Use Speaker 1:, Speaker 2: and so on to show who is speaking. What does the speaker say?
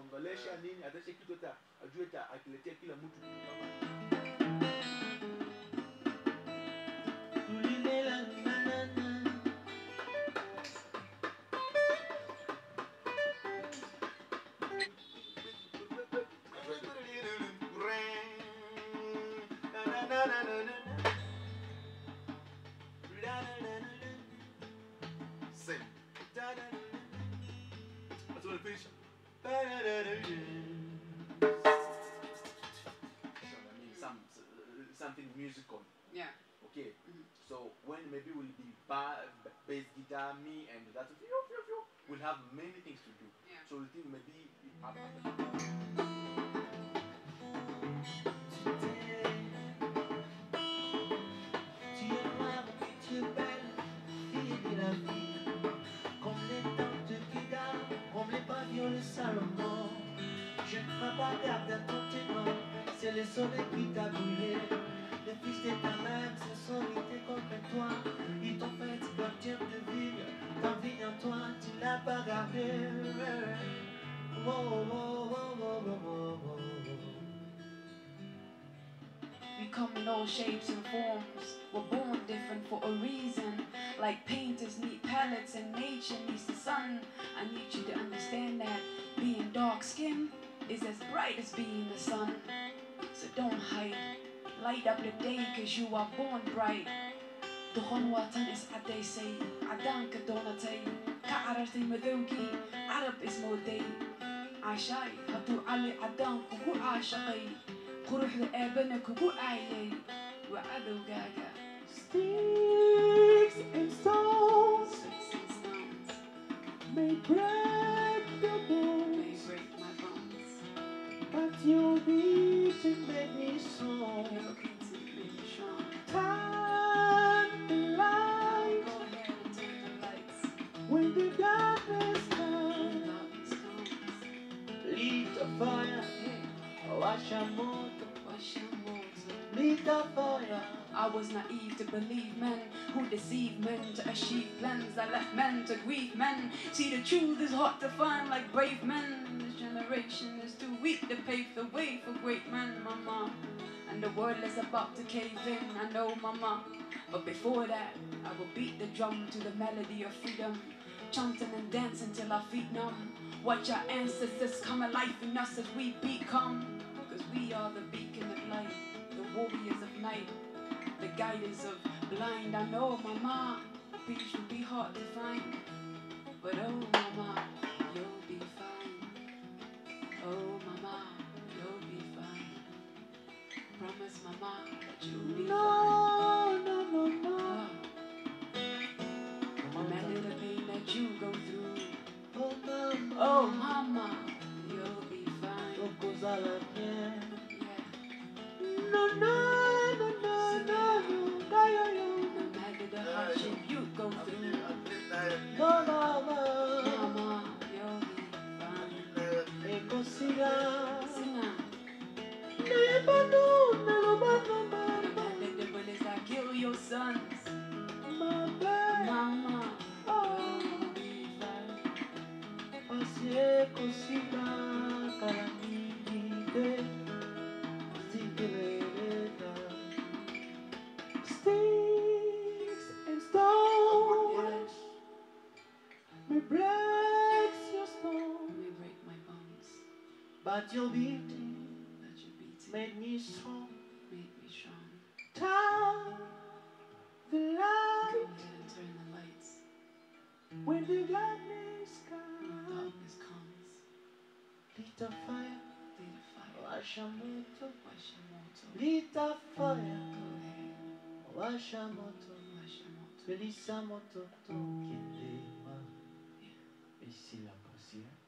Speaker 1: Congolese nini atache kitu hata ajue akiletea kila mtu kama same. That's when it finish. Something musical.
Speaker 2: Yeah.
Speaker 1: Okay. So when maybe we'll be bass guitar, me and that, we'll have many things to do.
Speaker 2: Yeah.
Speaker 1: So we think maybe
Speaker 3: Salomon, je ne peux pas garder ton témoin, c'est le soleil qui t'a brûlé. Les fils de ta mère se sont luttés contre toi, ils t'ont fait comme Dieu de vigne, ta vigne en toi, tu l'as pas gardé. Oh, oh, oh, oh, oh, oh, oh.
Speaker 2: We come in all shapes and forms. We're born different for a reason. Like painters need palettes and nature needs the sun. I need you to understand that being dark skinned is as bright as being the sun. So don't hide. Light up the day cause you are born bright. Dogon watan is aday say. Adan ka donatay. Ka arartay madawgi. Arab is moday. Ashay. Hatu ali adan kuku ashaqay. قروح لأبنك وبقعي وعدوقاقا.
Speaker 3: Sticks and stones may break the bones, but your beat made me strong. Turn the lights when the darkness comes. Lit a fire. Wash a motor, lit a fire.
Speaker 2: I was naive to believe men who deceive men to achieve plans. I left men to grieve men. See, the truth is hard to find like brave men. This generation is too weak to pave the way for great men, mama. And the world is about to cave in, I know, mama. But before that, I will beat the drum to the melody of freedom, chanting and dancing till our feet numb. Watch our ancestors come alive in us as we become. Cause we are the beacon of light, the warriors of night, the guiders of blind. I know, mama, peace will be hard to find, but oh mama, you'll be fine. Oh mama, you'll be fine. Promise mama that you'll be fine.
Speaker 3: No, no, no.
Speaker 2: No matter the pain that you go through.
Speaker 3: Oh mama,
Speaker 2: oh mama, you'll be fine.
Speaker 3: Yeah.
Speaker 2: No,
Speaker 3: no, no, no, no, no,
Speaker 2: no matter the hardship you go through.
Speaker 3: No, mama,
Speaker 2: mama, you'll be fine.
Speaker 3: Ego sina,
Speaker 2: sina.
Speaker 3: No
Speaker 2: matter the bullets that kill your sons. Mama, you'll be fine.
Speaker 3: Passie cosina calamite, sticks and stones may break your stone,
Speaker 2: may break my bones,
Speaker 3: but your beauty made me strong. Turn the light.
Speaker 2: Go ahead and turn the lights.
Speaker 3: When the darkness comes.
Speaker 2: When darkness comes.
Speaker 3: Lit a fire.
Speaker 2: Lit a fire.
Speaker 3: Wash a motor.
Speaker 2: Wash a motor.
Speaker 3: Lit a fire.
Speaker 2: Go ahead.
Speaker 3: Wash a motor.
Speaker 2: Wash a motor.
Speaker 3: Feliz a motor. Toquilema. Et c'est la poussière.